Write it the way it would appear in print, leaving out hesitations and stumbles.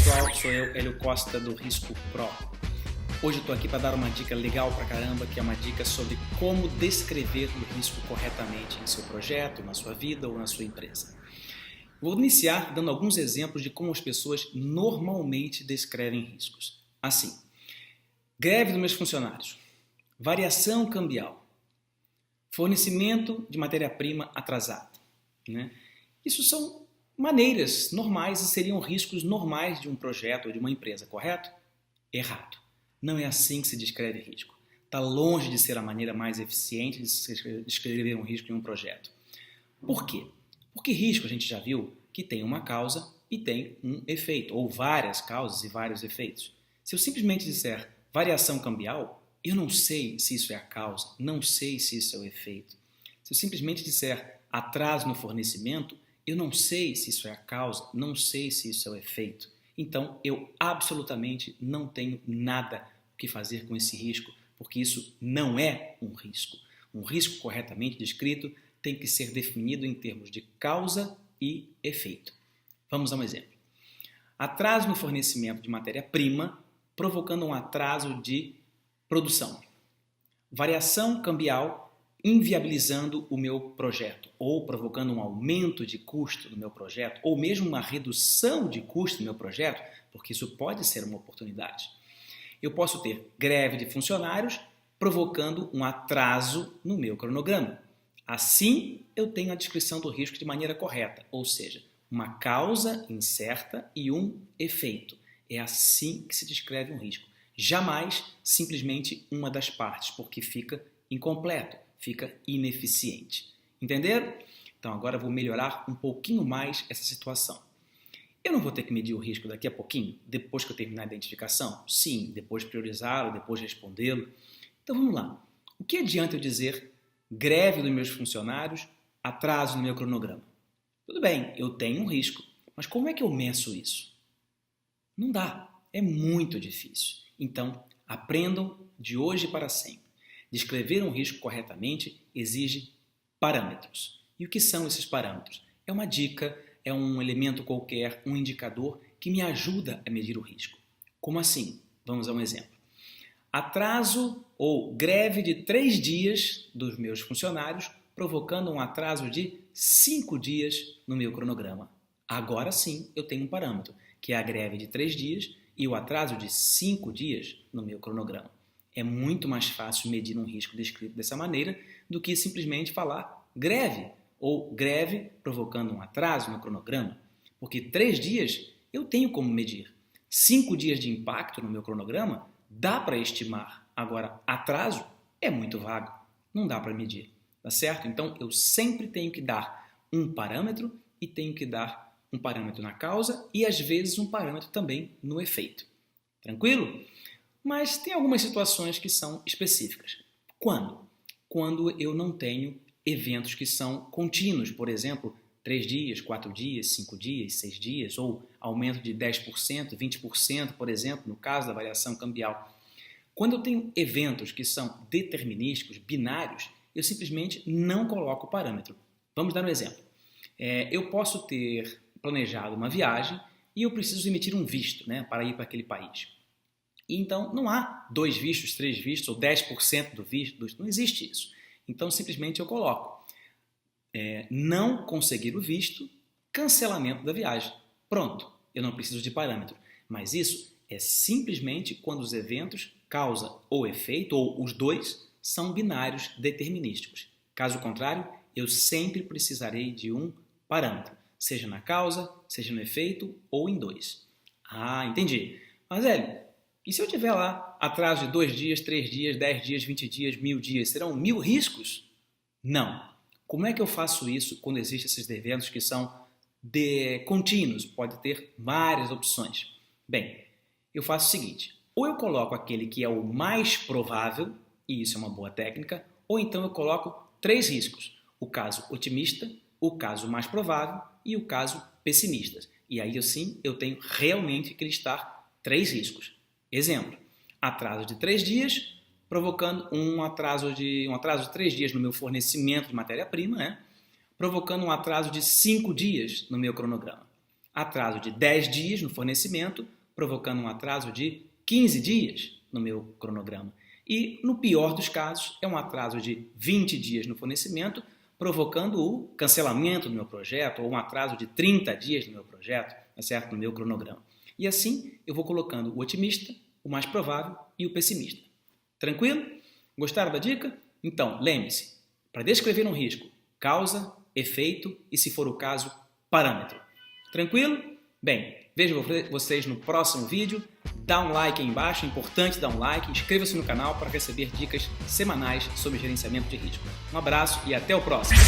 pessoal, sou eu, Hélio Costa do Risco Pro. Hoje eu estou aqui para dar uma dica legal pra caramba, que é uma dica sobre como descrever o risco corretamente em seu projeto, na sua vida ou na sua empresa. Vou iniciar dando alguns exemplos de como as pessoas normalmente descrevem riscos. Assim, greve dos meus funcionários, variação cambial, fornecimento de matéria-prima atrasada. Isso são maneiras normais e seriam riscos normais de um projeto ou de uma empresa, correto? Errado. Não é assim que se descreve risco. Está longe de ser a maneira mais eficiente de se descrever um risco em um projeto. Por quê? Porque risco, a gente já viu, que tem uma causa e tem um efeito, ou várias causas e vários efeitos. Se eu simplesmente disser variação cambial, eu não sei se isso é a causa, não sei se isso é o efeito. Se eu simplesmente disser atraso no fornecimento, eu não sei se isso é a causa, não sei se isso é o efeito. Então, eu absolutamente não tenho nada o que fazer com esse risco, porque isso não é um risco. Um risco corretamente descrito tem que ser definido em termos de causa e efeito. Vamos a um exemplo. Atraso no fornecimento de matéria-prima, provocando um atraso de produção. Variação cambial inviabilizando o meu projeto, ou provocando um aumento de custo do meu projeto, ou mesmo uma redução de custo do meu projeto, porque isso pode ser uma oportunidade. Eu posso ter greve de funcionários provocando um atraso no meu cronograma. Assim, eu tenho a descrição do risco de maneira correta, ou seja, uma causa incerta e um efeito. É assim que se descreve um risco. Jamais simplesmente uma das partes, porque fica incompleto, fica ineficiente. Entenderam? Então agora eu vou melhorar um pouquinho mais essa situação. Eu não vou ter que medir o risco daqui a pouquinho, depois que eu terminar a identificação? Sim, depois priorizá-lo, depois respondê-lo. Então vamos lá. O que adianta eu dizer greve dos meus funcionários, atraso no meu cronograma? Tudo bem, eu tenho um risco, mas como é que eu meço isso? Não dá, é muito difícil. Então, aprendam de hoje para sempre. Descrever um risco corretamente exige parâmetros. E o que são esses parâmetros? É uma dica, é um elemento qualquer, um indicador que me ajuda a medir o risco. Como assim? Vamos a um exemplo. Atraso ou greve de 3 dias dos meus funcionários, provocando um atraso de 5 dias no meu cronograma. Agora sim eu tenho um parâmetro, que é a greve de 3 dias e o atraso de 5 dias no meu cronograma. É muito mais fácil medir um risco descrito dessa maneira do que simplesmente falar greve ou greve provocando um atraso no cronograma, porque 3 dias eu tenho como medir. 5 dias de impacto no meu cronograma dá para estimar. Agora, atraso é muito vago, não dá para medir, tá certo? Então, eu sempre tenho que dar um parâmetro e tenho que dar um parâmetro na causa e, às vezes, um parâmetro também no efeito. Tranquilo? Mas tem algumas situações que são específicas. Quando? Quando eu não tenho eventos que são contínuos, por exemplo, 3 dias, 4 dias, 5 dias, 6 dias, ou aumento de 10%, 20%, por exemplo, no caso da variação cambial. Quando eu tenho eventos que são determinísticos, binários, eu simplesmente não coloco o parâmetro. Vamos dar um exemplo. Eu posso ter planejado uma viagem e eu preciso emitir um visto, para ir para aquele país. E então não há 2 vistos, 3 vistos ou 10% do visto, não existe isso. Então simplesmente eu coloco não conseguir o visto, cancelamento da viagem. Pronto, eu não preciso de parâmetro. Mas isso é simplesmente quando os eventos, causa ou efeito, ou os dois, são binários determinísticos. Caso contrário, eu sempre precisarei de um parâmetro, seja na causa, seja no efeito ou em 2. Ah, entendi. Mas, e se eu tiver lá atraso de 2 dias, 3 dias, 10 dias, 20 dias, 1000 dias, serão 1000 riscos? Não. Como é que eu faço isso quando existem esses eventos que são contínuos? Pode ter várias opções. Bem, eu faço o seguinte, ou eu coloco aquele que é o mais provável, e isso é uma boa técnica, ou então eu coloco 3 riscos, o caso otimista, o caso mais provável e o caso pessimista. E aí sim eu tenho realmente que listar 3 riscos. Exemplo, atraso de 3 dias, provocando um atraso de 3 dias no meu fornecimento de matéria-prima, provocando um atraso de 5 dias no meu cronograma. atraso de 10 dias no fornecimento, provocando um atraso de 15 dias no meu cronograma. E, no pior dos casos, é um atraso de 20 dias no fornecimento, provocando o cancelamento do meu projeto ou um atraso de 30 dias no meu projeto, tá certo? No meu cronograma. E assim eu vou colocando o otimista, o mais provável e o pessimista. Tranquilo? Gostaram da dica? Então, lembre-se, para descrever um risco, causa, efeito e, se for o caso, parâmetro. Tranquilo? Bem, vejo vocês no próximo vídeo. Dá um like aí embaixo, é importante dar um like. Inscreva-se no canal para receber dicas semanais sobre gerenciamento de risco. Um abraço e até o próximo!